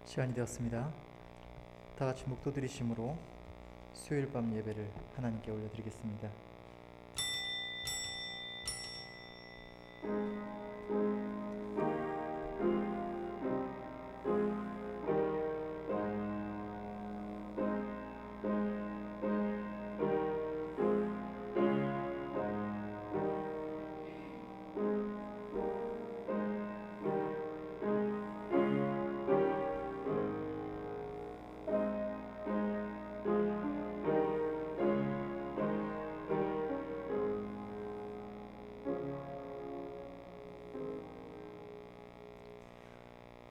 시간이 되었습니다. 다 같이 목도 들이심으로 수요일 밤 예배를 하나님께 올려드리겠습니다.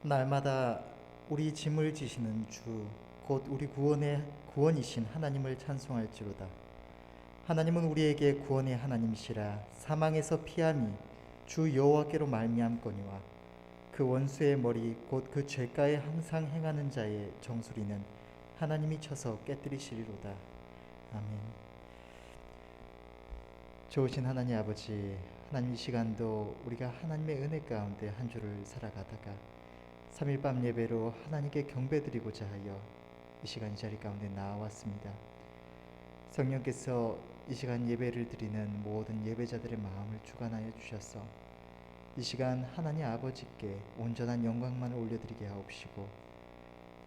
날마다 우리 짐을 지시는 주, 곧 우리 구원의 구원이신 하나님을 찬송할지로다. 하나님은 우리에게 구원의 하나님이시라. 사망에서 피함이 주 여호와께로 말미암거니와 그 원수의 머리 곧 그 죄가에 항상 행하는 자의 정수리는 하나님이 쳐서 깨뜨리시리로다. 아멘. 좋으신 하나님 아버지, 하나님 이 시간도 우리가 하나님의 은혜 가운데 한 주를 살아가다가 3일 밤 예배로 하나님께 경배드리고자 하여 이 시간 이 자리 가운데 나왔습니다. 성령께서 이 시간 예배를 드리는 모든 예배자들의 마음을 주관하여 주셔서 이 시간 하나님 아버지께 온전한 영광만을 올려드리게 하옵시고,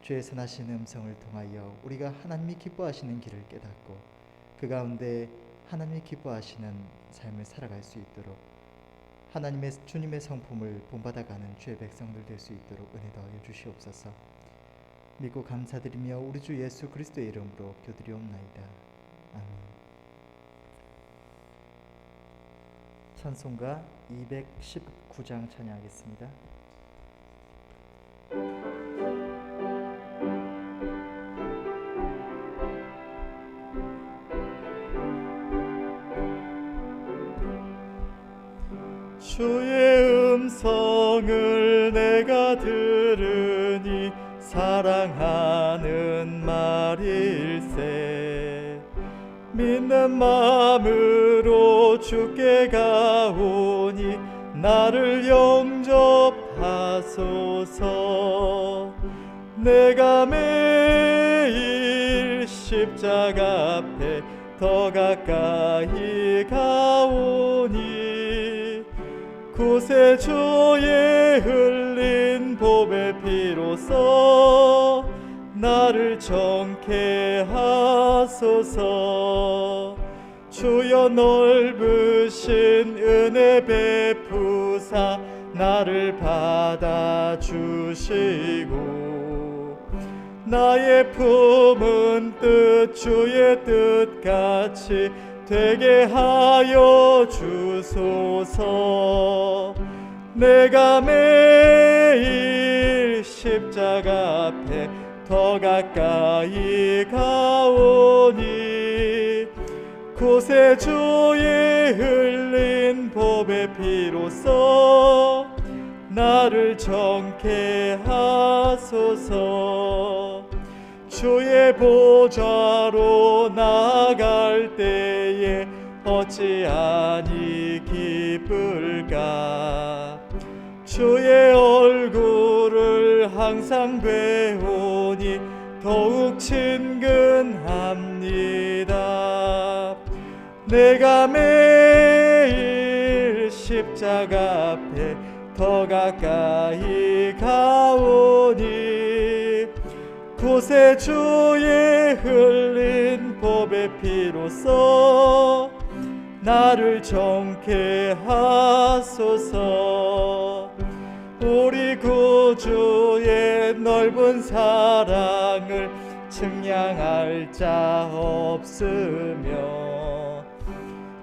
주의 선하신 음성을 통하여 우리가 하나님이 기뻐하시는 길을 깨닫고 그 가운데 하나님이 기뻐하시는 삶을 살아갈 수 있도록 하나님의 주님의 성품을 본받아가는 주의 백성들 될 수 있도록 은혜 더하여 주시옵소서. 믿고 감사드리며 우리 주 예수 그리스도의 이름으로 기도드리옵나이다. 아멘. 찬송가 219장 찬양하겠습니다. 주의 음성을 내가 들으니 사랑하는 말일세. 믿는 마음으로 주께 가오니 나를 영접하소서. 내가 매일 십자가 앞에 더 가까이 가오니 구세주의 흘린 보배 피로써 나를 정케 하소서. 주여 넓으신 은혜 베푸사 나를 받아주시고 나의 품은 뜻 주의 뜻같이 되게 하여 주소서. 내가 매일 십자가 앞에 더 가까이 가오니 구세주의 흘린 보배 피로써 나를 정케 하소서. 주의 보좌로 나아갈 때에 어찌하니 기쁠까. 주의 얼굴을 항상 배우니 더욱 친근합니다. 내가 매일 십자가 앞에 더 가까이 가오니 구세주의 흘린 보배 피로써 나를 정케 하소서. 우리 구주의 넓은 사랑을 측량할 자 없으며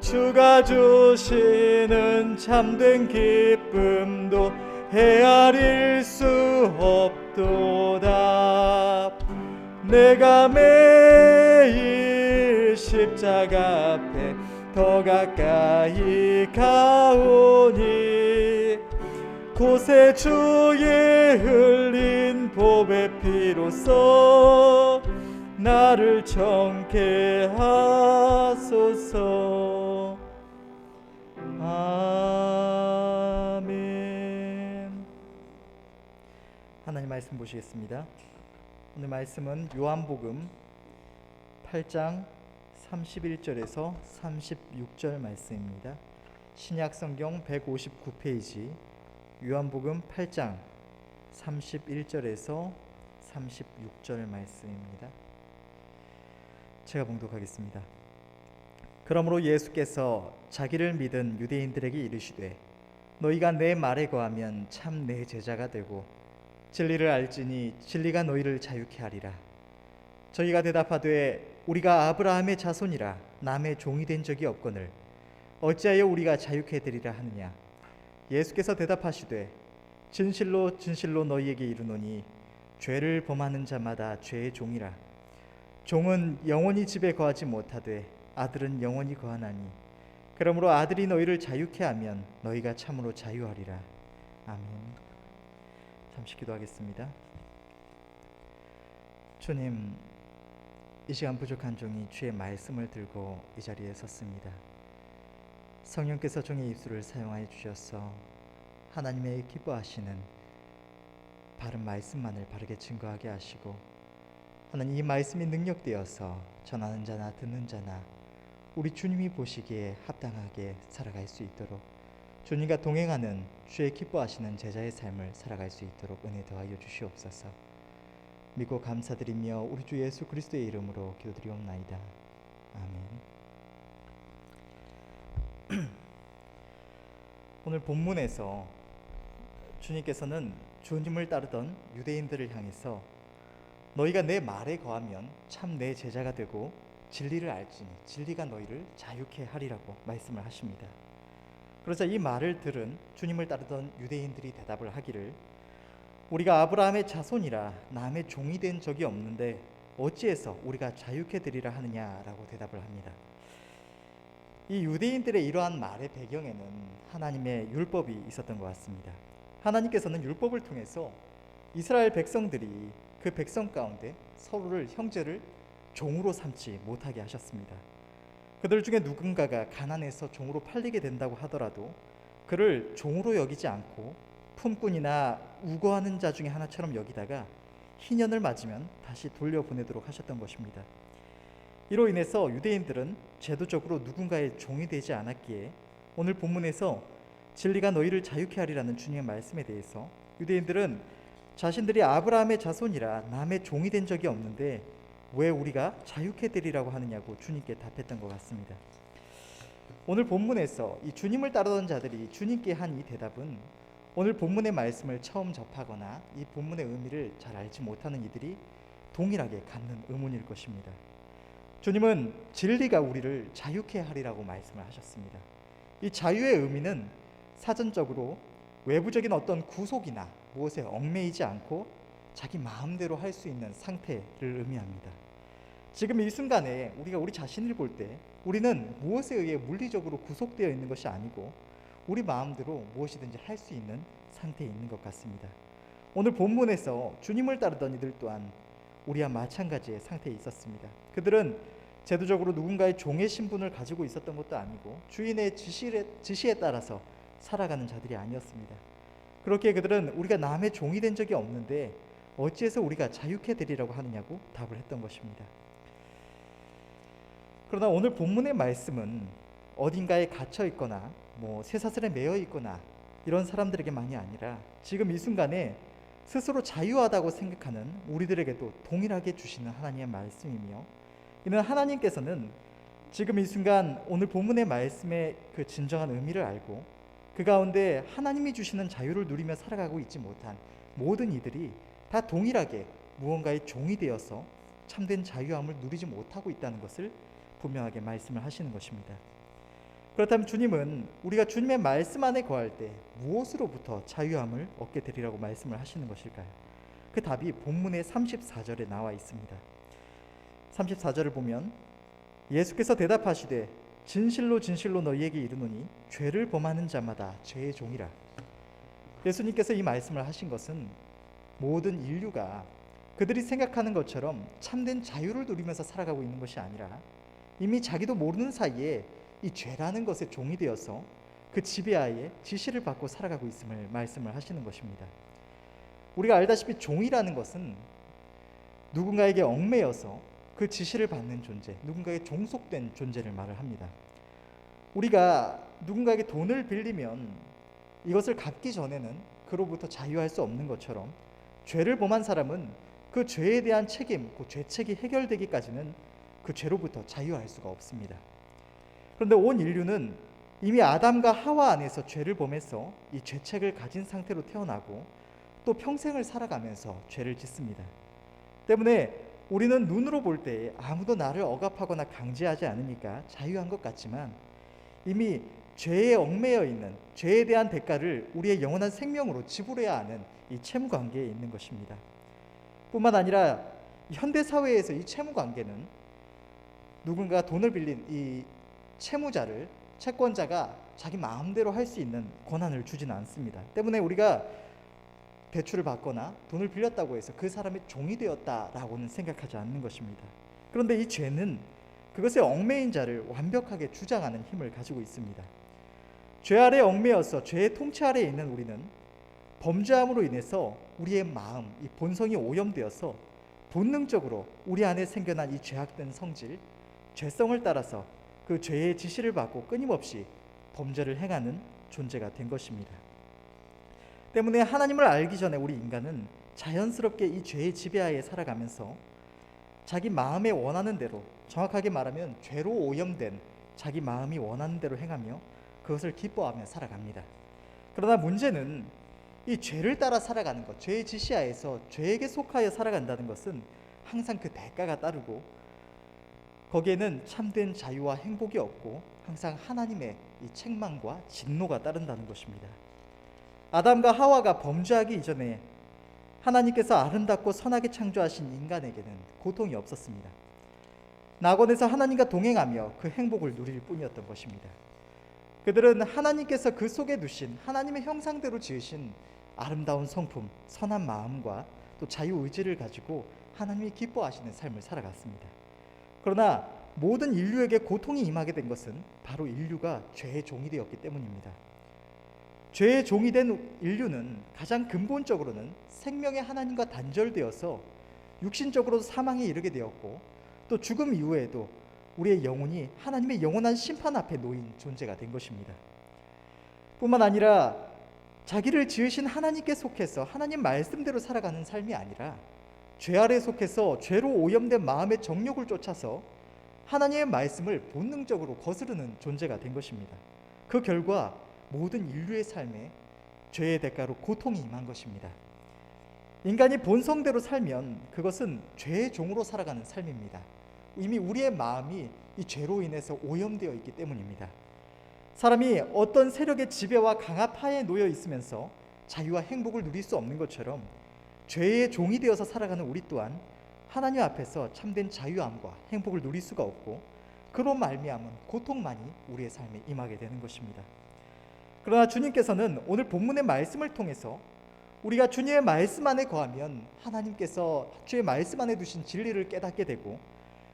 주가 주시는 참된 기쁨도 헤아릴 수 없도다. 내가 매일 십자가 앞에 더 가까이 가오니 구세주의 흘린 보배 피로써 나를 정케 하소서. 아멘. 하나님 말씀 보시겠습니다. 오늘 말씀은 요한복음 8장 31절에서 36절 말씀입니다. 신약성경 159페이지 요한복음 8장 31절에서 36절 말씀입니다. 제가 봉독하겠습니다. 그러므로 예수께서 자기를 믿은 유대인들에게 이르시되 너희가 내 말에 거하면 참 내 제자가 되고 진리를 알지니 진리가 너희를 자유케 하리라. 저희가 대답하되 우리가 아브라함의 자손이라 남의 종이 된 적이 없거늘 어찌하여 우리가 자유케 되리라 하느냐. 예수께서 대답하시되 진실로 진실로 너희에게 이르노니 죄를 범하는 자마다 죄의 종이라. 종은 영원히 집에 거하지 못하되 아들은 영원히 거하나니 그러므로 아들이 너희를 자유케 하면 너희가 참으로 자유하리라. 아멘. 잠시 기도하겠습니다. 주님, 이 시간 부족한 종이 주의 말씀을 들고 이 자리에 섰습니다. 성령께서 종의 입술을 사용하여 주셔서 하나님의 기뻐하시는 바른 말씀만을 바르게 증거하게 하시고 하나님 이 말씀이 능력되어서 전하는 자나 듣는 자나 우리 주님이 보시기에 합당하게 살아갈 수 있도록 주님과 동행하는 주의 기뻐하시는 제자의 삶을 살아갈 수 있도록 은혜 더하여 주시옵소서. 믿고 감사드리며 우리 주 예수 그리스도의 이름으로 기도드리옵나이다. 아멘. 오늘 본문에서 주님께서는 주님을 따르던 유대인들을 향해서 너희가 내 말에 거하면 참 내 제자가 되고 진리를 알지니 진리가 너희를 자유케 하리라고 말씀을 하십니다. 그러자 이 말을 들은 주님을 따르던 유대인들이 대답을 하기를 우리가 아브라함의 자손이라 남의 종이 된 적이 없는데 어찌해서 우리가 자유케 되리라 하느냐라고 대답을 합니다. 이 유대인들의 이러한 말의 배경에는 하나님의 율법이 있었던 것 같습니다. 하나님께서는 율법을 통해서 이스라엘 백성들이 그 백성 가운데 서로를 형제를 종으로 삼지 못하게 하셨습니다. 그들 중에 누군가가 가난해서 종으로 팔리게 된다고 하더라도 그를 종으로 여기지 않고 품꾼이나 우거하는 자 중에 하나처럼 여기다가 희년을 맞으면 다시 돌려보내도록 하셨던 것입니다. 이로 인해서 유대인들은 제도적으로 누군가의 종이 되지 않았기에 오늘 본문에서 진리가 너희를 자유케 하리라는 주님의 말씀에 대해서 유대인들은 자신들이 아브라함의 자손이라 남의 종이 된 적이 없는데 왜 우리가 자유케 되리라고 하느냐고 주님께 답했던 것 같습니다. 오늘 본문에서 이 주님을 따르던 자들이 주님께 한 이 대답은 오늘 본문의 말씀을 처음 접하거나 이 본문의 의미를 잘 알지 못하는 이들이 동일하게 갖는 의문일 것입니다. 주님은 진리가 우리를 자유케 하리라고 말씀을 하셨습니다. 이 자유의 의미는 사전적으로 외부적인 어떤 구속이나 무엇에 얽매이지 않고 자기 마음대로 할 수 있는 상태를 의미합니다. 지금 이 순간에 우리가 우리 자신을 볼 때 우리는 무엇에 의해 물리적으로 구속되어 있는 것이 아니고 우리 마음대로 무엇이든지 할 수 있는 상태에 있는 것 같습니다. 오늘 본문에서 주님을 따르던 이들 또한 우리와 마찬가지의 상태에 있었습니다. 그들은 제도적으로 누군가의 종의 신분을 가지고 있었던 것도 아니고 주인의 지시에 따라서 살아가는 자들이 아니었습니다. 그렇게 그들은 우리가 남의 종이 된 적이 없는데 어찌해서 우리가 자유케 되리라고 하느냐고 답을 했던 것입니다. 그러나 오늘 본문의 말씀은 어딘가에 갇혀 있거나 쇠사슬에 매여 있거나 이런 사람들에게만이 아니라 지금 이 순간에 스스로 자유하다고 생각하는 우리들에게도 동일하게 주시는 하나님의 말씀이며 이는 하나님께서는 지금 이 순간 오늘 본문의 말씀의 그 진정한 의미를 알고 그 가운데 하나님이 주시는 자유를 누리며 살아가고 있지 못한 모든 이들이 다 동일하게 무언가의 종이 되어서 참된 자유함을 누리지 못하고 있다는 것을 분명하게 말씀을 하시는 것입니다. 그렇다면 주님은 우리가 주님의 말씀 안에 거할 때 무엇으로부터 자유함을 얻게 되리라고 말씀을 하시는 것일까요? 그 답이 본문의 34절에 나와 있습니다. 34절을 보면 예수께서 대답하시되 진실로 진실로 너희에게 이르노니 죄를 범하는 자마다 죄의 종이라. 예수님께서 이 말씀을 하신 것은 모든 인류가 그들이 생각하는 것처럼 참된 자유를 누리면서 살아가고 있는 것이 아니라 이미 자기도 모르는 사이에 이 죄라는 것에 종이 되어서 그 지배하에 지시를 받고 살아가고 있음을 말씀을 하시는 것입니다. 우리가 알다시피 종이라는 것은 누군가에게 얽매여서 그 지시를 받는 존재, 누군가에게 종속된 존재를 말을 합니다. 우리가 누군가에게 돈을 빌리면 이것을 갚기 전에는 그로부터 자유할 수 없는 것처럼, 죄를 범한 사람은 그 죄에 대한 책임, 그 죄책이 해결되기까지는 그 죄로부터 자유할 수가 없습니다. 그런데 온 인류는 이미 아담과 하와 안에서 죄를 범해서 이 죄책을 가진 상태로 태어나고 또 평생을 살아가면서 죄를 짓습니다. 때문에 우리는 눈으로 볼 때 아무도 나를 억압하거나 강제하지 않으니까 자유한 것 같지만, 이미 죄에 얽매여 있는, 죄에 대한 대가를 우리의 영원한 생명으로 지불해야 하는 이 채무 관계에 있는 것입니다. 뿐만 아니라 현대 사회에서 이 채무 관계는 누군가 돈을 빌린 이 채무자를 채권자가 자기 마음대로 할 수 있는 권한을 주지는 않습니다. 때문에 우리가 대출을 받거나 돈을 빌렸다고 해서 그 사람의 종이 되었다라고는 생각하지 않는 것입니다. 그런데 이 죄는 그것의 얽매인 자를 완벽하게 주장하는 힘을 가지고 있습니다. 죄 아래 얽매여서 죄의 통치 아래에 있는 우리는 범죄함으로 인해서 우리의 마음, 이 본성이 오염되어서 본능적으로 우리 안에 생겨난 이 죄악된 성질, 죄성을 따라서 그 죄의 지시를 받고 끊임없이 범죄를 행하는 존재가 된 것입니다. 때문에 하나님을 알기 전에 우리 인간은 자연스럽게 이 죄의 지배하에 살아가면서 자기 마음에 원하는 대로, 정확하게 말하면 죄로 오염된 자기 마음이 원하는 대로 행하며 그것을 기뻐하며 살아갑니다. 그러나 문제는 이 죄를 따라 살아가는 것, 죄의 지시하에서 죄에게 속하여 살아간다는 것은 항상 그 대가가 따르고 거기에는 참된 자유와 행복이 없고 항상 하나님의 이 책망과 진노가 따른다는 것입니다. 아담과 하와가 범죄하기 이전에 하나님께서 아름답고 선하게 창조하신 인간에게는 고통이 없었습니다. 낙원에서 하나님과 동행하며 그 행복을 누릴 뿐이었던 것입니다. 그들은 하나님께서 그 속에 두신 하나님의 형상대로 지으신 아름다운 성품, 선한 마음과 또 자유의지를 가지고 하나님이 기뻐하시는 삶을 살아갔습니다. 그러나 모든 인류에게 고통이 임하게 된 것은 바로 인류가 죄의 종이 되었기 때문입니다. 죄의 종이 된 인류는 가장 근본적으로는 생명의 하나님과 단절되어서 육신적으로 사망에 이르게 되었고, 또 죽음 이후에도 우리의 영혼이 하나님의 영원한 심판 앞에 놓인 존재가 된 것입니다. 뿐만 아니라 자기를 지으신 하나님께 속해서 하나님 말씀대로 살아가는 삶이 아니라 죄 아래 속해서 죄로 오염된 마음의 정욕을 쫓아서 하나님의 말씀을 본능적으로 거스르는 존재가 된 것입니다. 그 결과 모든 인류의 삶에 죄의 대가로 고통이 임한 것입니다. 인간이 본성대로 살면 그것은 죄의 종으로 살아가는 삶입니다. 이미 우리의 마음이 이 죄로 인해서 오염되어 있기 때문입니다. 사람이 어떤 세력의 지배와 강압하에 놓여 있으면서 자유와 행복을 누릴 수 없는 것처럼 죄의 종이 되어서 살아가는 우리 또한 하나님 앞에서 참된 자유함과 행복을 누릴 수가 없고, 그로 말미암은 고통만이 우리의 삶에 임하게 되는 것입니다. 그러나 주님께서는 오늘 본문의 말씀을 통해서 우리가 주님의 말씀 안에 거하면 하나님께서 주의 말씀 안에 두신 진리를 깨닫게 되고,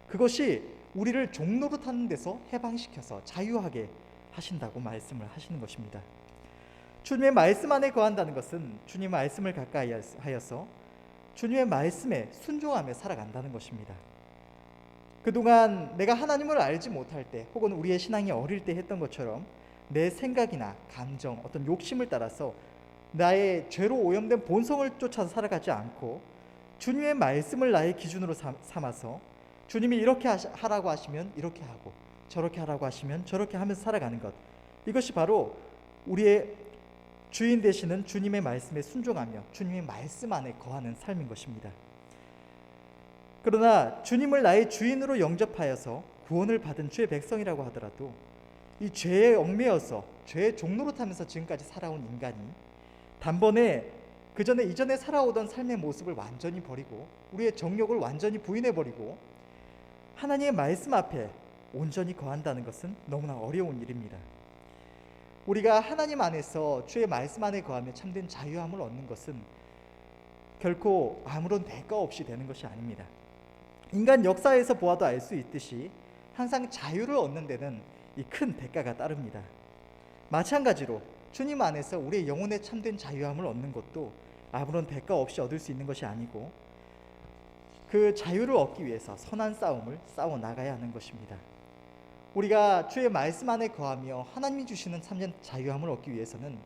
그것이 우리를 종노릇하는 데서 해방시켜서 자유하게 하신다고 말씀을 하시는 것입니다. 주님의 말씀 안에 거한다는 것은 주님의 말씀을 가까이 하여서 주님의 말씀에 순종하며 살아간다는 것입니다. 그동안 내가 하나님을 알지 못할 때, 혹은 우리의 신앙이 어릴 때 했던 것처럼 내 생각이나 감정, 어떤 욕심을 따라서 나의 죄로 오염된 본성을 쫓아서 살아가지 않고 주님의 말씀을 나의 기준으로 삼아서 주님이 이렇게 하라고 하시면 이렇게 하고, 저렇게 하라고 하시면 저렇게 하면서 살아가는 것, 이것이 바로 우리의 주인 되시는 주님의 말씀에 순종하며 주님의 말씀 안에 거하는 삶인 것입니다. 그러나 주님을 나의 주인으로 영접하여서 구원을 받은 주의 백성이라고 하더라도 이 죄에 얽매여서 죄의 종노릇하면서 지금까지 살아온 인간이 단번에 그전에 이전에 살아오던 삶의 모습을 완전히 버리고 우리의 정욕을 완전히 부인해버리고 하나님의 말씀 앞에 온전히 거한다는 것은 너무나 어려운 일입니다. 우리가 하나님 안에서 주의 말씀 안에 거하며 참된 자유함을 얻는 것은 결코 아무런 대가 없이 되는 것이 아닙니다. 인간 역사에서 보아도 알 수 있듯이 항상 자유를 얻는 데는 이 큰 대가가 따릅니다. 마찬가지로 주님 안에서 우리의 영혼의 참된 자유함을 얻는 것도 아무런 대가 없이 얻을 수 있는 것이 아니고 그 자유를 얻기 위해서 선한 싸움을 싸워 나가야 하는 것입니다. 우리가 주의 말씀 안에 거하며 하나님이 주시는 참된 자유함을 얻기 위해서는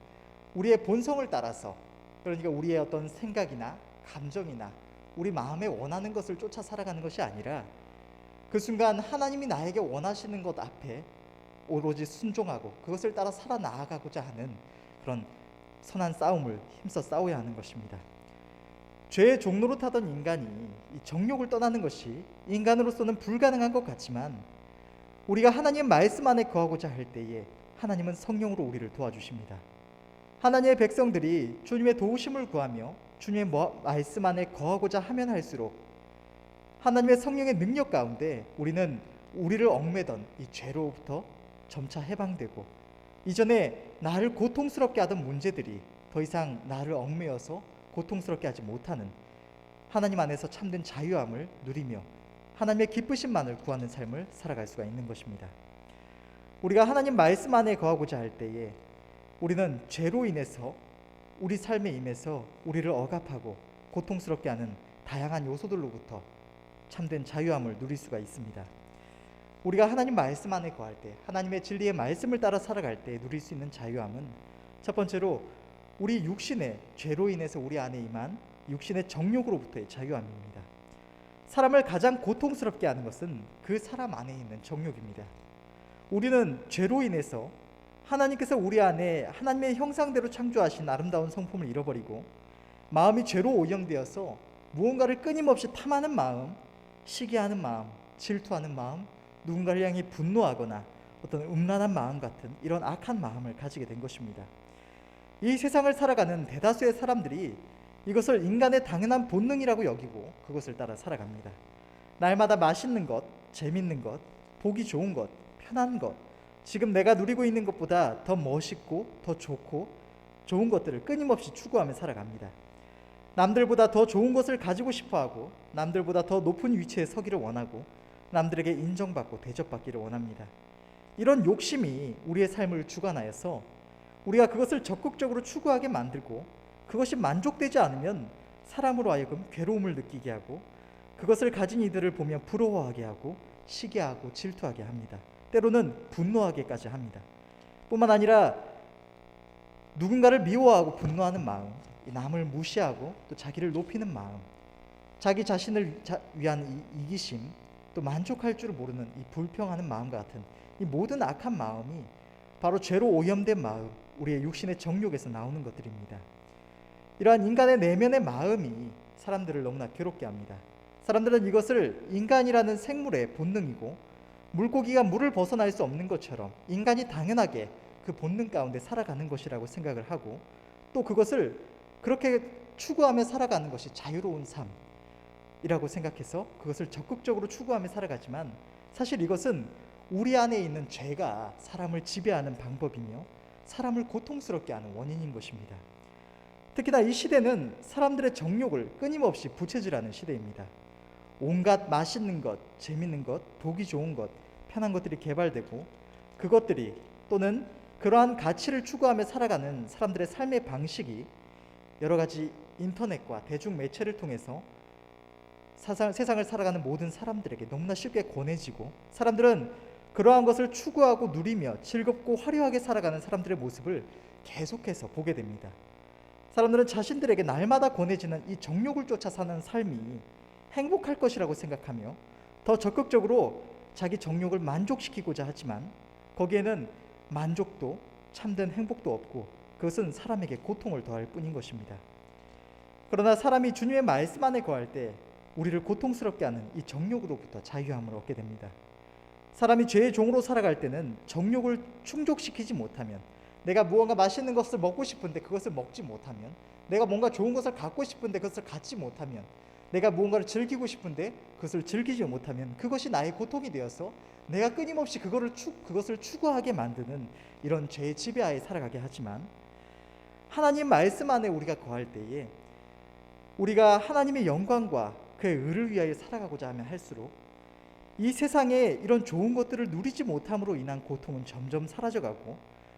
우리의 본성을 따라서, 그러니까 우리의 어떤 생각이나 감정이나 우리 마음에 원하는 것을 쫓아 살아가는 것이 아니라 그 순간 하나님이 나에게 원하시는 것 앞에 오로지 순종하고 그것을 따라 살아나가고자 하는 그런 선한 싸움을 힘써 싸워야 하는 것입니다. 죄의 종로로 타던 인간이 이 정욕을 떠나는 것이 인간으로서는 불가능한 것 같지만 우리가 하나님의 말씀 안에 거하고자 할 때에 하나님은 성령으로 우리를 도와주십니다. 하나님의 백성들이 주님의 도우심을 구하며 주님의 말씀 안에 거하고자 하면 할수록 하나님의 성령의 능력 가운데 우리는 우리를 얽매던 이 죄로부터 점차 해방되고 이전에 나를 고통스럽게 하던 문제들이 더 이상 나를 얽매여서 고통스럽게 하지 못하는 하나님 안에서 참된 자유함을 누리며 하나님의 기쁘심만을 구하는 삶을 살아갈 수가 있는 것입니다. 우리가 하나님 말씀 안에 거하고자 할 때에 우리는 죄로 인해서 우리 삶에 임해서 우리를 억압하고 고통스럽게 하는 다양한 요소들로부터 참된 자유함을 누릴 수가 있습니다. 우리가 하나님 말씀 안에 거할 때, 하나님의 진리의 말씀을 따라 살아갈 때 누릴 수 있는 자유함은 첫 번째로 우리 육신의 죄로 인해서 우리 안에 임한 육신의 정욕으로부터의 자유함입니다. 사람을 가장 고통스럽게 하는 것은 그 사람 안에 있는 정욕입니다. 우리는 죄로 인해서 하나님께서 우리 안에 하나님의 형상대로 창조하신 아름다운 성품을 잃어버리고 마음이 죄로 오염되어서 무언가를 끊임없이 탐하는 마음, 시기하는 마음, 질투하는 마음, 누군가를 향해 분노하거나 어떤 음란한 마음 같은 이런 악한 마음을 가지게 된 것입니다. 이 세상을 살아가는 대다수의 사람들이 이것을 인간의 당연한 본능이라고 여기고 그것을 따라 살아갑니다. 날마다 맛있는 것, 재밌는 것, 보기 좋은 것, 편한 것, 지금 내가 누리고 있는 것보다 더 멋있고 더 좋고 좋은 것들을 끊임없이 추구하며 살아갑니다. 남들보다 더 좋은 것을 가지고 싶어하고 남들보다 더 높은 위치에 서기를 원하고 남들에게 인정받고 대접받기를 원합니다. 이런 욕심이 우리의 삶을 주관하여서 우리가 그것을 적극적으로 추구하게 만들고 그것이 만족되지 않으면 사람으로 하여금 괴로움을 느끼게 하고 그것을 가진 이들을 보며 부러워하게 하고 시기하고 질투하게 합니다. 때로는 분노하게까지 합니다. 뿐만 아니라 누군가를 미워하고 분노하는 마음, 남을 무시하고 또 자기를 높이는 마음, 자기 자신을 위한 이기심, 또 만족할 줄 모르는 이 불평하는 마음과 같은 이 모든 악한 마음이 바로 죄로 오염된 마음, 우리의 육신의 정욕에서 나오는 것들입니다. 이러한 인간의 내면의 마음이 사람들을 너무나 괴롭게 합니다. 사람들은 이것을 인간이라는 생물의 본능이고 물고기가 물을 벗어날 수 없는 것처럼 인간이 당연하게 그 본능 가운데 살아가는 것이라고 생각을 하고 또 그것을 그렇게 추구하며 살아가는 것이 자유로운 삶이라고 생각해서 그것을 적극적으로 추구하며 살아가지만 사실 이것은 우리 안에 있는 죄가 사람을 지배하는 방법이며 사람을 고통스럽게 하는 원인인 것입니다. 특히나 이 시대는 사람들의 정욕을 끊임없이 부채질하는 시대입니다. 온갖 맛있는 것, 재밌는 것, 보기 좋은 것, 편한 것들이 개발되고 그것들이 또는 그러한 가치를 추구하며 살아가는 사람들의 삶의 방식이 여러 가지 인터넷과 대중매체를 통해서 세상을 살아가는 모든 사람들에게 너무나 쉽게 권해지고 사람들은 그러한 것을 추구하고 누리며 즐겁고 화려하게 살아가는 사람들의 모습을 계속해서 보게 됩니다. 사람들은 자신들에게 날마다 권해지는 이 정욕을 쫓아 사는 삶이 행복할 것이라고 생각하며 더 적극적으로 자기 정욕을 만족시키고자 하지만 거기에는 만족도 참된 행복도 없고 그것은 사람에게 고통을 더할 뿐인 것입니다. 그러나 사람이 주님의 말씀 안에 거할 때 우리를 고통스럽게 하는 이 정욕으로부터 자유함을 얻게 됩니다. 사람이 죄의 종으로 살아갈 때는 정욕을 충족시키지 못하면 내가 무언가 맛있는 것을 먹고 싶은데 그것을 먹지 못하면 내가 뭔가 좋은 것을 갖고 싶은데 그것을 갖지 못하면 내가 무언가를 즐기고 싶은데 그것을 즐기지 못하면 그것이 나의 고통이 되어서 내가 끊임없이 그것을 추구하게 만드는 이런 죄의 지배하에 살아가게 하지만 하나님 말씀 안에 우리가 거할 때에 우리가 하나님의 영광과 그의 의를 위하여 살아가고자 하면 할수록 이 세상에 이런 좋은 것들을 누리지 못함으로 인한 고통은 점점 사라져가고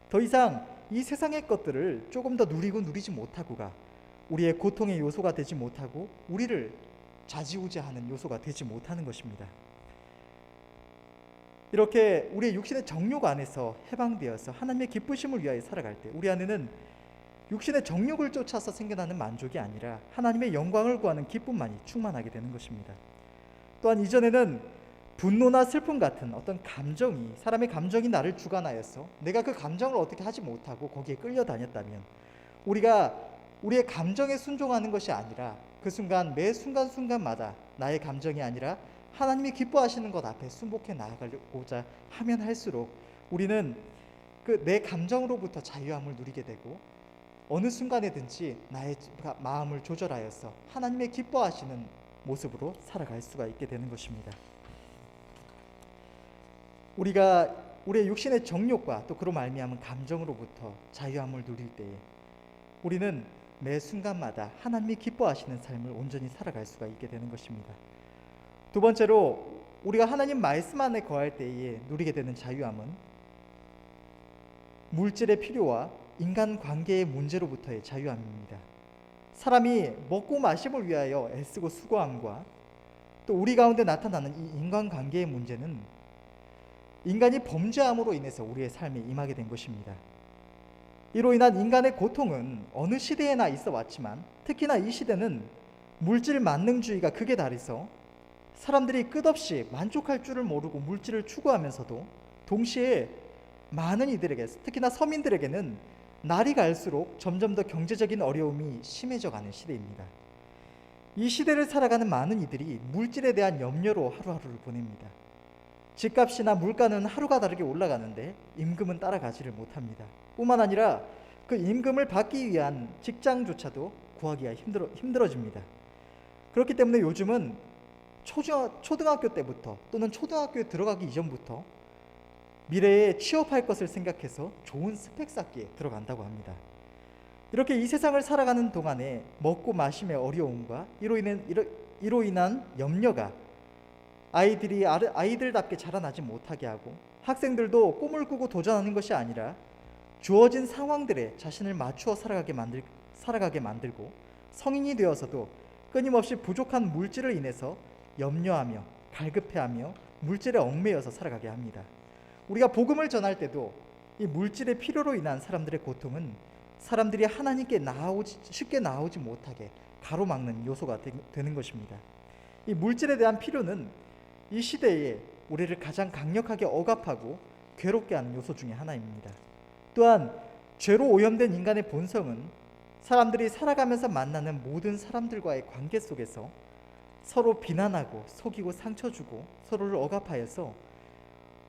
더 이상 이 세상의 것들을 조금 더 누리고 누리지 못하고가 우리의 고통의 요소가 되지 못하고 우리를 좌지우지하는 요소가 되지 못하는 것입니다. 이렇게 우리의 육신의 정욕 안에서 해방되어서 하나님의 기쁘심을 위하여 살아갈 때 우리 안에는 육신의 정욕을 쫓아서 생겨나는 만족이 아니라 하나님의 영광을 구하는 기쁨만이 충만하게 되는 것입니다. 또한 이전에는 분노나 슬픔 같은 어떤 감정이, 사람의 감정이 나를 주관하여서 내가 그 감정을 어떻게 하지 못하고 거기에 끌려다녔다면 우리가 우리의 감정에 순종하는 것이 아니라 그 순간 매 순간순간마다 나의 감정이 아니라 하나님이 기뻐하시는 것 앞에 순복해 나아가고자 하면 할수록 우리는 그 내 감정으로부터 자유함을 누리게 되고 어느 순간에든지 나의 마음을 조절하여서 하나님의 기뻐하시는 모습으로 살아갈 수가 있게 되는 것입니다. 우리가 우리의 육신의 정욕과 또 그로 말미암은 감정으로부터 자유함을 누릴 때에 우리는 매 순간마다 하나님이 기뻐하시는 삶을 온전히 살아갈 수가 있게 되는 것입니다. 두 번째로 우리가 하나님 말씀 안에 거할 때에 누리게 되는 자유함은 물질의 필요와 인간관계의 문제로부터의 자유함입니다. 사람이 먹고 마심을 위하여 애쓰고 수고함과 또 우리 가운데 나타나는 이 인간관계의 문제는 인간이 범죄함으로 인해서 우리의 삶에 임하게 된 것입니다. 이로 인한 인간의 고통은 어느 시대에나 있어 왔지만 특히나 이 시대는 물질 만능주의가 극에 달해서 사람들이 끝없이 만족할 줄을 모르고 물질을 추구하면서도 동시에 많은 이들에게, 특히나 서민들에게는 날이 갈수록 점점 더 경제적인 어려움이 심해져 가는 시대입니다. 이 시대를 살아가는 많은 이들이 물질에 대한 염려로 하루하루를 보냅니다. 집값이나 물가는 하루가 다르게 올라가는데 임금은 따라가지를 못합니다. 뿐만 아니라 그 임금을 받기 위한 직장조차도 구하기가 힘들어집니다. 그렇기 때문에 요즘은 초등학교 때부터 또는 초등학교에 들어가기 이전부터 미래에 취업할 것을 생각해서 좋은 스펙 쌓기에 들어간다고 합니다. 이렇게 이 세상을 살아가는 동안에 먹고 마심의 어려움과 이로 인한 염려가 아이들답게 자라나지 못하게 하고 학생들도 꿈을 꾸고 도전하는 것이 아니라 주어진 상황들에 자신을 맞추어 살아가게 만들고 성인이 되어서도 끊임없이 부족한 물질을 인해서 염려하며 갈급해하며 물질에 얽매여서 살아가게 합니다. 우리가 복음을 전할 때도 이 물질의 필요로 인한 사람들의 고통은 사람들이 하나님께 쉽게 나오지 못하게 가로막는 요소가 되는 것입니다. 이 물질에 대한 필요는 이 시대에 우리를 가장 강력하게 억압하고 괴롭게 하는 요소 중에 하나입니다. 또한 죄로 오염된 인간의 본성은 사람들이 살아가면서 만나는 모든 사람들과의 관계 속에서 서로 비난하고 속이고 상처 주고 서로를 억압하여서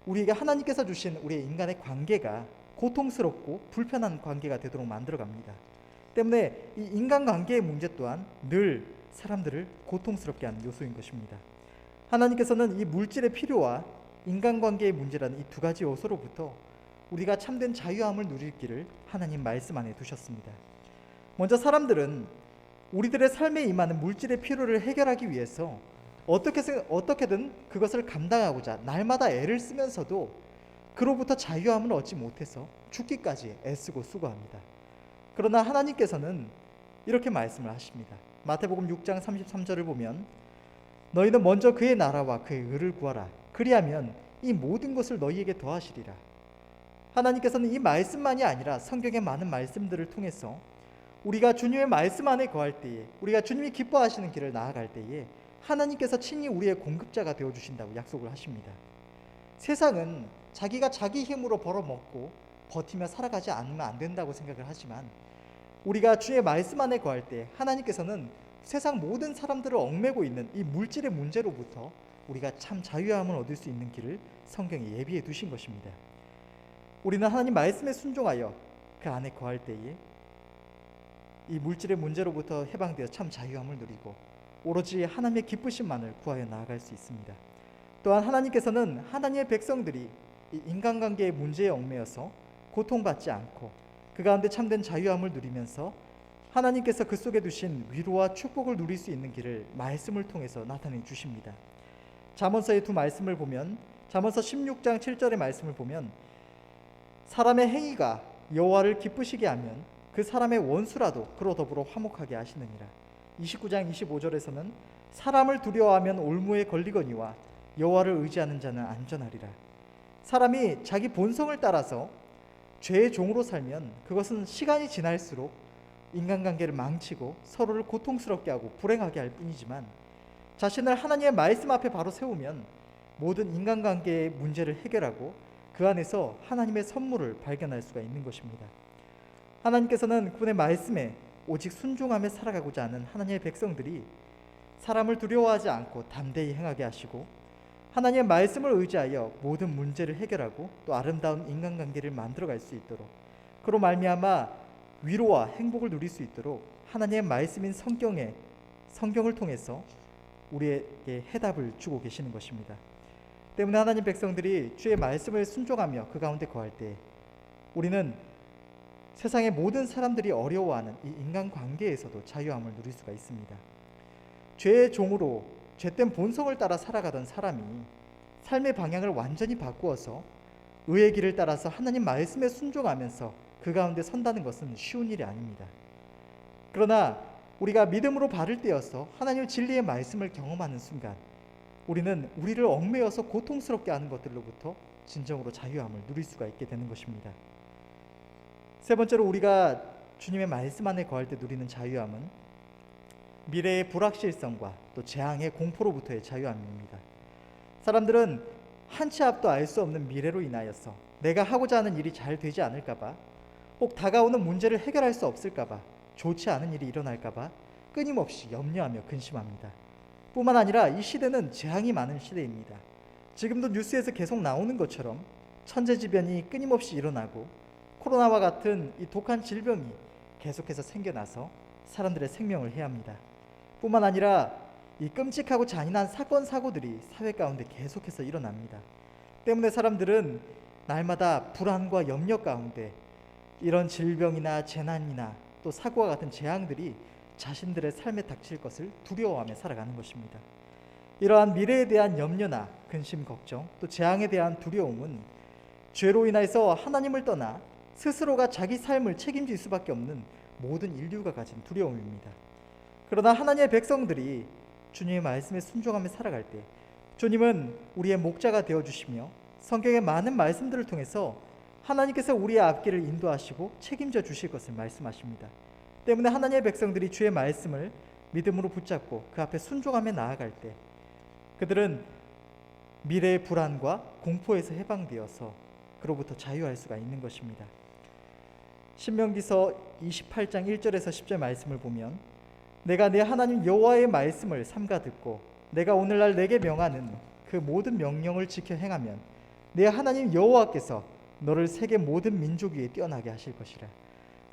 우리에게 하나님께서 주신 우리의 인간의 관계가 고통스럽고 불편한 관계가 되도록 만들어갑니다. 때문에 이 인간관계의 문제 또한 늘 사람들을 고통스럽게 하는 요소인 것입니다. 하나님께서는 이 물질의 필요와 인간관계의 문제라는 이 두 가지 요소로부터 우리가 참된 자유함을 누릴 길을 하나님 말씀 안에 두셨습니다. 먼저 사람들은 우리들의 삶에 임하는 물질의 필요를 해결하기 위해서 어떻게든 그것을 감당하고자 날마다 애를 쓰면서도 그로부터 자유함을 얻지 못해서 죽기까지 애쓰고 수고합니다. 그러나 하나님께서는 이렇게 말씀을 하십니다. 마태복음 6장 33절을 보면 너희는 먼저 그의 나라와 그의 의를 구하라. 그리하면 이 모든 것을 너희에게 더하시리라. 하나님께서는 이 말씀만이 아니라 성경의 많은 말씀들을 통해서 우리가 주님의 말씀 안에 거할 때에, 우리가 주님이 기뻐하시는 길을 나아갈 때에 하나님께서 친히 우리의 공급자가 되어주신다고 약속을 하십니다. 세상은 자기가 자기 힘으로 벌어먹고 버티며 살아가지 않으면 안 된다고 생각을 하지만 우리가 주의 말씀 안에 거할 때 하나님께서는 세상 모든 사람들을 얽매고 있는 이 물질의 문제로부터 우리가 참 자유함을 얻을 수 있는 길을 성경에 예비해 두신 것입니다. 우리는 하나님 말씀에 순종하여 그 안에 거할 때에 이 물질의 문제로부터 해방되어 참 자유함을 누리고 오로지 하나님의 기쁘심만을 구하여 나아갈 수 있습니다. 또한 하나님께서는 하나님의 백성들이 이 인간관계의 문제에 얽매여서 고통받지 않고 그 가운데 참된 자유함을 누리면서 하나님께서 그 속에 두신 위로와 축복을 누릴 수 있는 길을 말씀을 통해서 나타내 주십니다. 잠언서의 두 말씀을 보면 잠언서 16장 7절의 말씀을 보면 사람의 행위가 여호와를 기쁘시게 하면 그 사람의 원수라도 그로 더불어 화목하게 하시느니라. 29장 25절에서는 사람을 두려워하면 올무에 걸리거니와 여호와를 의지하는 자는 안전하리라. 사람이 자기 본성을 따라서 죄의 종으로 살면 그것은 시간이 지날수록 인간관계를 망치고 서로를 고통스럽게 하고 불행하게 할 뿐이지만, 자신을 하나님의 말씀 앞에 바로 세우면 모든 인간관계의 문제를 해결하고 그 안에서 하나님의 선물을 발견할 수가 있는 것입니다. 하나님께서는 그분의 말씀에 오직 순종하며 살아가고자 하는 하나님의 백성들이 사람을 두려워하지 않고 담대히 행하게 하시고, 하나님의 말씀을 의지하여 모든 문제를 해결하고 또 아름다운 인간관계를 만들어갈 수 있도록, 그로 말미암아 위로와 행복을 누릴 수 있도록 하나님의 말씀인 성경을 통해서 우리에게 해답을 주고 계시는 것입니다. 때문에 하나님 백성들이 주의 말씀을 순종하며 그 가운데 거할 때 우리는 세상의 모든 사람들이 어려워하는 이 인간관계에서도 자유함을 누릴 수가 있습니다. 죄의 종으로 죄된 본성을 따라 살아가던 사람이 삶의 방향을 완전히 바꾸어서 의의 길을 따라서 하나님 말씀에 순종하면서 그 가운데 선다는 것은 쉬운 일이 아닙니다. 그러나 우리가 믿음으로 발을 떼어서 하나님의 진리의 말씀을 경험하는 순간 우리는 우리를 얽매여서 고통스럽게 하는 것들로부터 진정으로 자유함을 누릴 수가 있게 되는 것입니다. 세 번째로 우리가 주님의 말씀 안에 거할 때 누리는 자유함은 미래의 불확실성과 또 재앙의 공포로부터의 자유함입니다. 사람들은 한 치 앞도 알 수 없는 미래로 인하여서 내가 하고자 하는 일이 잘 되지 않을까봐, 혹 다가오는 문제를 해결할 수 없을까봐, 좋지 않은 일이 일어날까봐 끊임없이 염려하며 근심합니다. 뿐만 아니라 이 시대는 재앙이 많은 시대입니다. 지금도 뉴스에서 계속 나오는 것처럼 천재지변이 끊임없이 일어나고 코로나와 같은 이 독한 질병이 계속해서 생겨나서 사람들의 생명을 해합니다. 뿐만 아니라 이 끔찍하고 잔인한 사건 사고들이 사회 가운데 계속해서 일어납니다. 때문에 사람들은 날마다 불안과 염려 가운데 이런 질병이나 재난이나 또 사고와 같은 재앙들이 자신들의 삶에 닥칠 것을 두려워하며 살아가는 것입니다. 이러한 미래에 대한 염려나 근심, 걱정, 또 재앙에 대한 두려움은 죄로 인해서 하나님을 떠나 스스로가 자기 삶을 책임질 수밖에 없는 모든 인류가 가진 두려움입니다. 그러나 하나님의 백성들이 주님의 말씀에 순종하며 살아갈 때 주님은 우리의 목자가 되어주시며 성경의 많은 말씀들을 통해서 하나님께서 우리의 앞길을 인도하시고 책임져 주실 것을 말씀하십니다. 때문에 하나님의 백성들이 주의 말씀을 믿음으로 붙잡고 그 앞에 순종하며 나아갈 때 그들은 미래의 불안과 공포에서 해방되어서 그로부터 자유할 수가 있는 것입니다. 신명기서 28장 1절에서 10절 말씀을 보면, 내가 내 하나님 여호와의 말씀을 삼가 듣고 내가 오늘날 내게 명하는 그 모든 명령을 지켜 행하면 내 하나님 여호와께서 너를 세계 모든 민족 위에 뛰어나게 하실 것이라.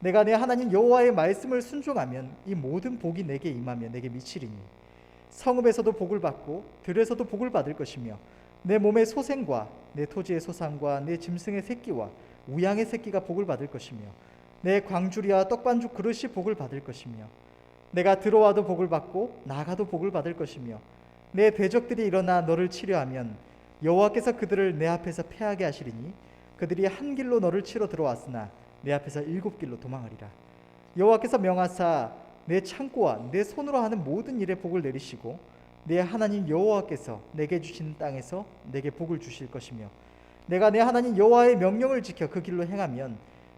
내가 내 하나님 여호와의 말씀을 순종하면 이 모든 복이 내게 임하며 내게 미치리니 성읍에서도 복을 받고 들에서도 복을 받을 것이며 내 몸의 소생과 내 토지의 소산과 내 짐승의 새끼와 우양의 새끼가 복을 받을 것이며 내 광주리와 떡반죽 그릇이 복을 받을 것이며 내가 들어와도 복을 받고 나가도 복을 받을 것이며 내 대적들이 일어나 너를 치려하면 여호와께서 그들을 내 앞에서 패하게 하시리니 그들이 한 길로 너를 치러 들어왔으나 내 앞에서 7길로 도망하리라. 여호와께서 명하사 내 창고와 내 손으로 하는 모든 일에 복을 내리시고 내 하나님 여호와께서 내게 주신 땅에서 내게 복을 주실 것이며 내가 내 하나님 여호와의 명령을 지켜 그 길로 행하면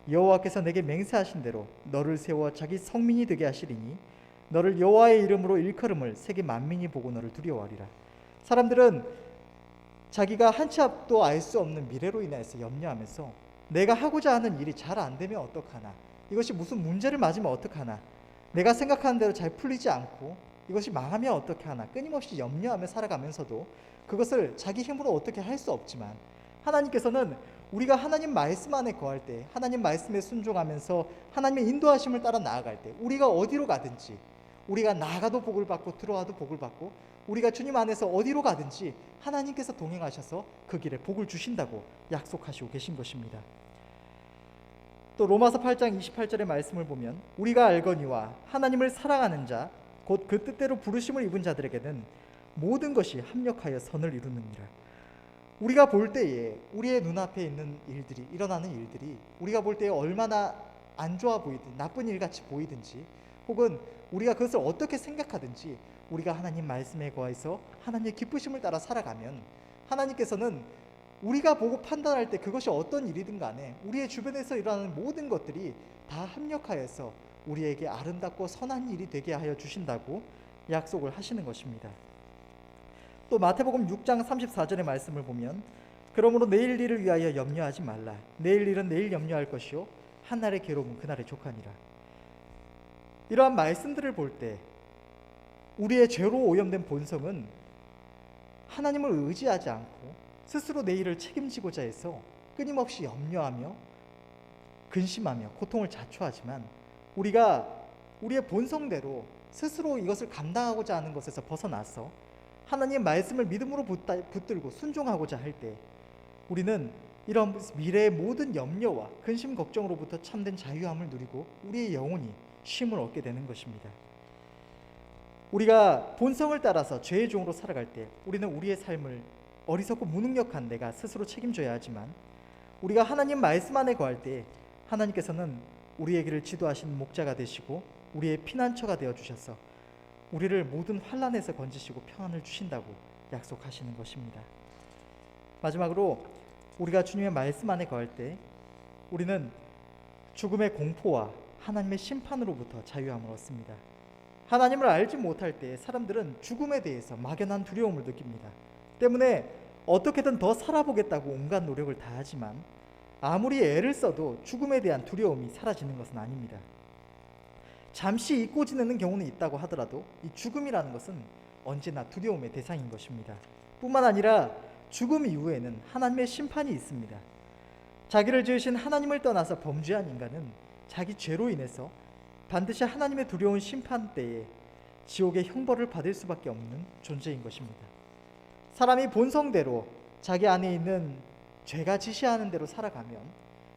여호와께서 내게 맹세하신 대로 너를 세워 자기 성민이 되게 하시리니 너를 여호와의 이름으로 일컬음을 세계 만민이 보고 너를 두려워하리라. 사람들은 자기가 한 치 앞도 알 수 없는 미래로 인해서 염려하면서 내가 하고자 하는 일이 잘 안 되면 어떡하나, 이것이 무슨 문제를 맞으면 어떡하나, 내가 생각하는 대로 잘 풀리지 않고 이것이 망하면 어떻게 하나 끊임없이 염려하며 살아가면서도 그것을 자기 힘으로 어떻게 할 수 없지만, 하나님께서는 우리가 하나님 말씀 안에 거할 때, 하나님 말씀에 순종하면서 하나님의 인도하심을 따라 나아갈 때 우리가 어디로 가든지, 우리가 나가도 복을 받고 들어와도 복을 받고 우리가 주님 안에서 어디로 가든지 하나님께서 동행하셔서 그 길에 복을 주신다고 약속하시고 계신 것입니다. 또 로마서 8장 28절의 말씀을 보면 우리가 알거니와 하나님을 사랑하는 자 곧 그 뜻대로 부르심을 입은 자들에게는 모든 것이 합력하여 선을 이루느니라. 우리가 볼 때에 우리의 눈앞에 있는 일들이, 일어나는 일들이 우리가 볼 때에 얼마나 안 좋아 보이든 나쁜 일같이 보이든지 혹은 우리가 그것을 어떻게 생각하든지 우리가 하나님 말씀에 거해서 하나님의 기쁘심을 따라 살아가면 하나님께서는 우리가 보고 판단할 때 그것이 어떤 일이든 간에 우리의 주변에서 일어나는 모든 것들이 다 합력하여서 우리에게 아름답고 선한 일이 되게 하여 주신다고 약속을 하시는 것입니다. 또 마태복음 6장 34절의 말씀을 보면 그러므로 내일 일을 위하여 염려하지 말라. 내일 일은 내일 염려할 것이요 한날의 괴로움은 그날의 족하니라. 이러한 말씀들을 볼 때 우리의 죄로 오염된 본성은 하나님을 의지하지 않고 스스로 내일을 책임지고자 해서 끊임없이 염려하며 근심하며 고통을 자초하지만 우리가 우리의 본성대로 스스로 이것을 감당하고자 하는 것에서 벗어나서 하나님의 말씀을 믿음으로 붙들고 순종하고자 할 때 우리는 이런 미래의 모든 염려와 근심 걱정으로부터 참된 자유함을 누리고 우리의 영혼이 쉼을 얻게 되는 것입니다. 우리가 본성을 따라서 죄의 종으로 살아갈 때 우리는 우리의 삶을 어리석고 무능력한 내가 스스로 책임져야 하지만 우리가 하나님 말씀 안에 거할 때 하나님께서는 우리의 길을 지도하시는 목자가 되시고 우리의 피난처가 되어 주셔서 우리를 모든 환난에서 건지시고 평안을 주신다고 약속하시는 것입니다. 마지막으로 우리가 주님의 말씀 안에 거할 때 우리는 죽음의 공포와 하나님의 심판으로부터 자유함을 얻습니다. 하나님을 알지 못할 때 사람들은 죽음에 대해서 막연한 두려움을 느낍니다. 때문에 어떻게든 더 살아보겠다고 온갖 노력을 다하지만 아무리 애를 써도 죽음에 대한 두려움이 사라지는 것은 아닙니다. 잠시 잊고 지내는 경우는 있다고 하더라도 이 죽음이라는 것은 언제나 두려움의 대상인 것입니다. 뿐만 아니라 죽음 이후에는 하나님의 심판이 있습니다. 자기를 지으신 하나님을 떠나서 범죄한 인간은 자기 죄로 인해서 반드시 하나님의 두려운 심판 때에 지옥의 형벌을 받을 수밖에 없는 존재인 것입니다. 사람이 본성대로 자기 안에 있는 죄가 지시하는 대로 살아가면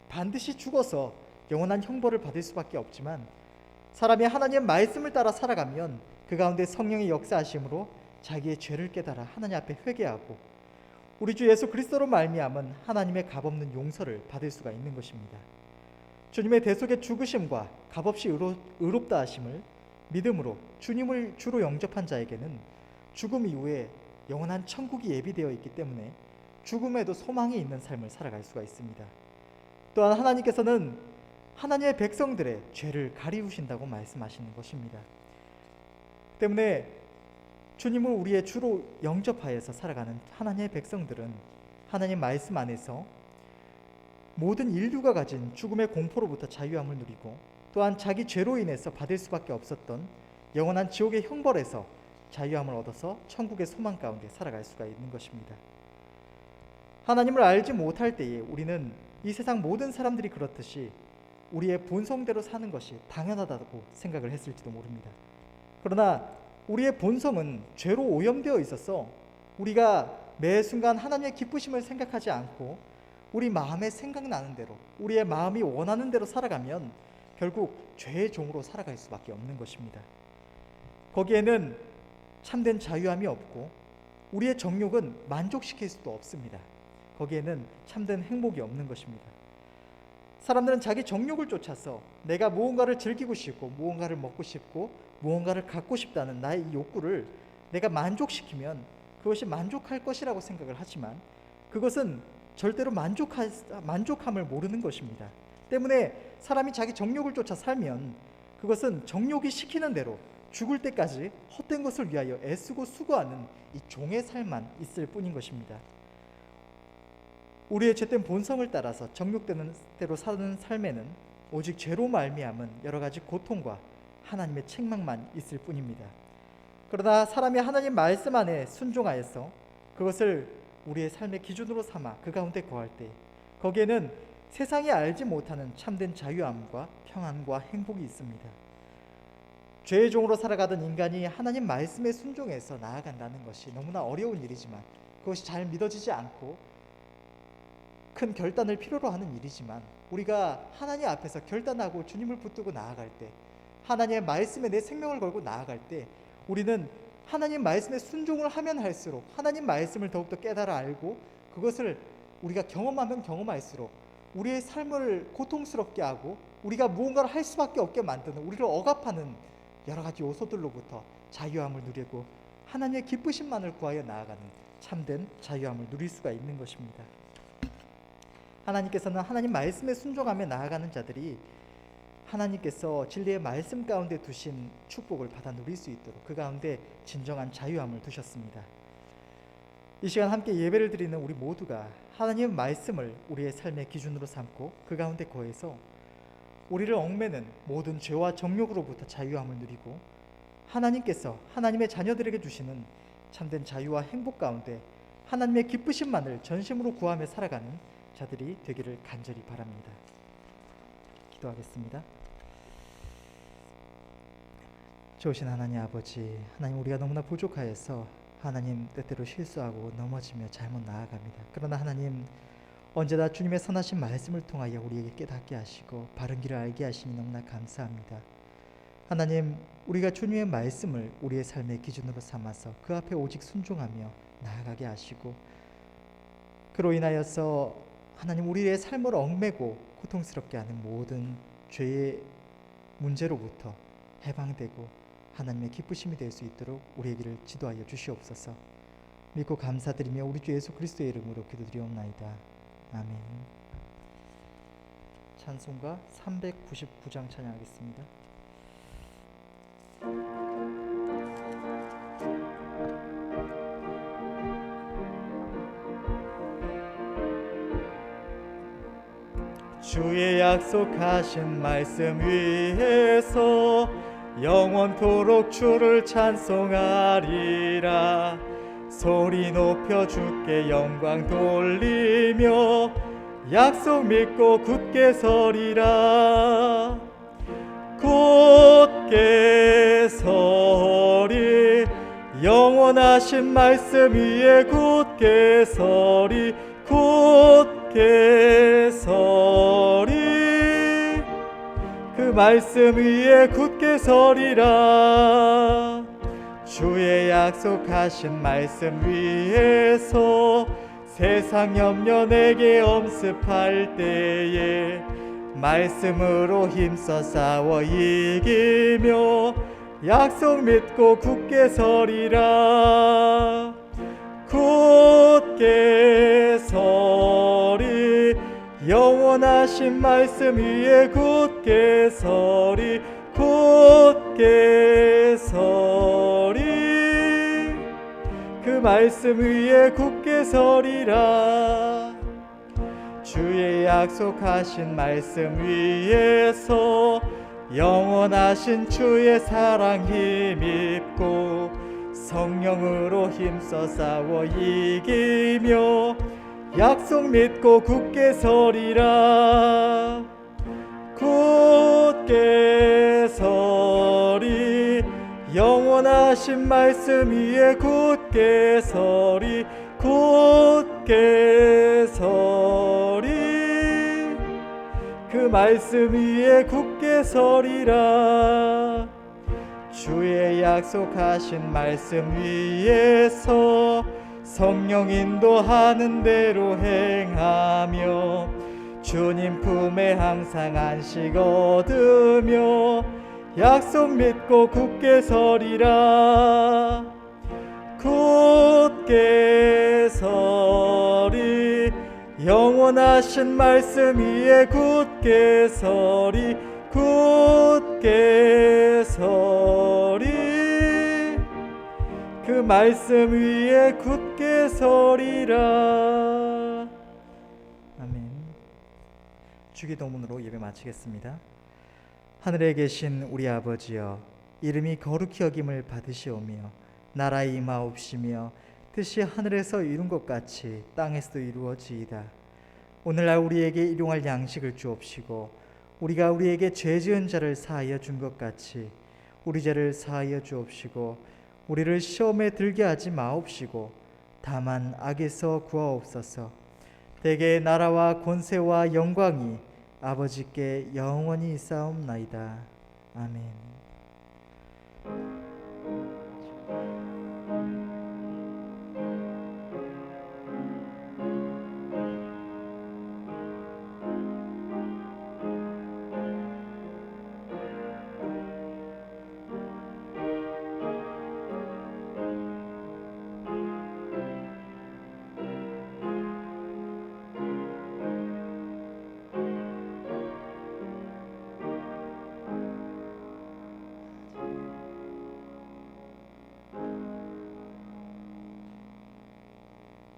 반드시 죽어서 영원한 형벌을 받을 수밖에 없지만 사람이 하나님의 말씀을 따라 살아가면 그 가운데 성령의 역사하심으로 자기의 죄를 깨달아 하나님 앞에 회개하고 우리 주 예수 그리스도로 말미암은 하나님의 값없는 용서를 받을 수가 있는 것입니다. 주님의 대속의 죽으심과 값없이 의롭다 하심을 믿음으로 주님을 주로 영접한 자에게는 죽음 이후에 영원한 천국이 예비되어 있기 때문에 죽음에도 소망이 있는 삶을 살아갈 수가 있습니다. 또한 하나님께서는 하나님의 백성들의 죄를 가리우신다고 말씀하시는 것입니다. 때문에 주님을 우리의 주로 영접하여서 살아가는 하나님의 백성들은 하나님 말씀 안에서 모든 인류가 가진 죽음의 공포로부터 자유함을 누리고 또한 자기 죄로 인해서 받을 수밖에 없었던 영원한 지옥의 형벌에서 자유함을 얻어서 천국의 소망 가운데 살아갈 수가 있는 것입니다. 하나님을 알지 못할 때에 우리는 이 세상 모든 사람들이 그렇듯이 우리의 본성대로 사는 것이 당연하다고 생각을 했을지도 모릅니다. 그러나 우리의 본성은 죄로 오염되어 있어서 우리가 매 순간 하나님의 기쁘심을 생각하지 않고 우리 마음에 생각나는 대로 우리의 마음이 원하는 대로 살아가면 결국 죄의 종으로 살아갈 수밖에 없는 것입니다. 거기에는 참된 자유함이 없고 우리의 정욕은 만족시킬 수도 없습니다. 거기에는 참된 행복이 없는 것입니다. 사람들은 자기 정욕을 쫓아서 내가 무언가를 즐기고 싶고 무언가를 먹고 싶고 무언가를 갖고 싶다는 나의 이 욕구를 내가 만족시키면 그것이 만족할 것이라고 생각을 하지만 그것은 절대로 만족함을 모르는 것입니다. 때문에 사람이 자기 정욕을 쫓아 살면 그것은 정욕이 시키는 대로 죽을 때까지 헛된 것을 위하여 애쓰고 수고하는 이 종의 삶만 있을 뿐인 것입니다. 우리의 죄된 본성을 따라서 정욕되는 대로 사는 삶에는 오직 죄로 말미암은 여러 가지 고통과 하나님의 책망만 있을 뿐입니다. 그러나 사람이 하나님 말씀 안에 순종하여서 그것을 우리의 삶의 기준으로 삼아 그 가운데 거할 때 거기에는 세상이 알지 못하는 참된 자유함과 평안과 행복이 있습니다. 죄의 종으로 살아가던 인간이 하나님 말씀에 순종해서 나아간다는 것이 너무나 어려운 일이지만 그것이 잘 믿어지지 않고 큰 결단을 필요로 하는 일이지만 우리가 하나님 앞에서 결단하고 주님을 붙들고 나아갈 때 하나님의 말씀에 내 생명을 걸고 나아갈 때 우리는 하나님 말씀에 순종을 하면 할수록 하나님 말씀을 더욱더 깨달아 알고 그것을 우리가 경험하면 경험할수록 우리의 삶을 고통스럽게 하고 우리가 무언가를 할 수밖에 없게 만드는, 우리를 억압하는 여러 가지 요소들로부터 자유함을 누리고 하나님의 기쁘심만을 구하여 나아가는 참된 자유함을 누릴 수가 있는 것입니다. 하나님께서는 하나님 말씀에 순종하며 나아가는 자들이 하나님께서 진리의 말씀 가운데 두신 축복을 받아 누릴 수 있도록 그 가운데 진정한 자유함을 두셨습니다. 이 시간 함께 예배를 드리는 우리 모두가 하나님의 말씀을 우리의 삶의 기준으로 삼고 그 가운데 거해서 우리를 얽매는 모든 죄와 정욕으로부터 자유함을 누리고 하나님께서 하나님의 자녀들에게 주시는 참된 자유와 행복 가운데 하나님의 기쁘심만을 전심으로 구하며 살아가는 자들이 되기를 간절히 바랍니다. 기도하겠습니다. 좋으신 하나님 아버지, 하나님 우리가 너무나 부족하여서 하나님 때때로 실수하고 넘어지며 잘못 나아갑니다. 그러나 하나님 언제나 주님의 선하신 말씀을 통하여 우리에게 깨닫게 하시고 바른 길을 알게 하시니 너무나 감사합니다. 하나님, 우리가 주님의 말씀을 우리의 삶의 기준으로 삼아서 그 앞에 오직 순종하며 나아가게 하시고 그로 인하여서 하나님 우리의 삶을 얽매고 고통스럽게 하는 모든 죄의 문제로부터 해방되고 하나님의 기쁘심이 될 수 있도록 우리에게를 지도하여 주시옵소서. 믿고 감사드리며 우리 주 예수 그리스도의 이름으로 기도드리옵나이다. 아멘. 찬송가 399장 찬양하겠습니다. 주의 약속하신 말씀 위에서 영원토록 주를 찬송하리라. 소리 높여 주께 영광 돌리며 약속 믿고 굳게 서리라. 굳게 서리 영원하신 말씀 위에 굳게 서리 굳게 서리 그 말씀 위에 굳게 서리라. 주의 약속하신 말씀 위에서 세상 염려 내게 엄습할 때에 말씀으로 힘써 싸워 이기며 약속 믿고 굳게 서리라. 굳게 서리 영원하신 말씀 위에 굳게 서리 굳게 서리 그 말씀 위에 굳게 서리라. 주의 약속하신 말씀 위에서 영원하신 주의 사랑 힘입고 성령으로 힘써 싸워 이기며 약속 믿고 굳게 서리라. 굳게 서리 영원하신 말씀 위에 굳게 서리 굳게 서리 그 말씀 위에 굳게 서리라. 주의 약속하신 말씀 위에서 성령 인도하는 대로 행하며 주님 품에 항상 안식 얻으며 약속 믿고 굳게 서리라. 굳게 서리 영원하신 말씀 위에 굳게 서리 굳게 서리 그 말씀 위에 굳게 서리라. 아멘. 주기도문으로 예배 마치겠습니다. 하늘에 계신 우리 아버지여, 이름이 거룩히 여김을 받으시오며 나라의 임하옵시며 뜻이 하늘에서 이룬 것 같이 땅에서도 이루어지이다. 오늘날 우리에게 일용할 양식을 주옵시고 우리가 우리에게 죄 지은 자를 사하여 준 것 같이 우리 죄를 사하여 주옵시고 우리를 시험에 들게 하지 마옵시고 다만 악에서 구하옵소서. 대개 나라와 권세와 영광이 아버지께 영원히 있사옵나이다. 아멘.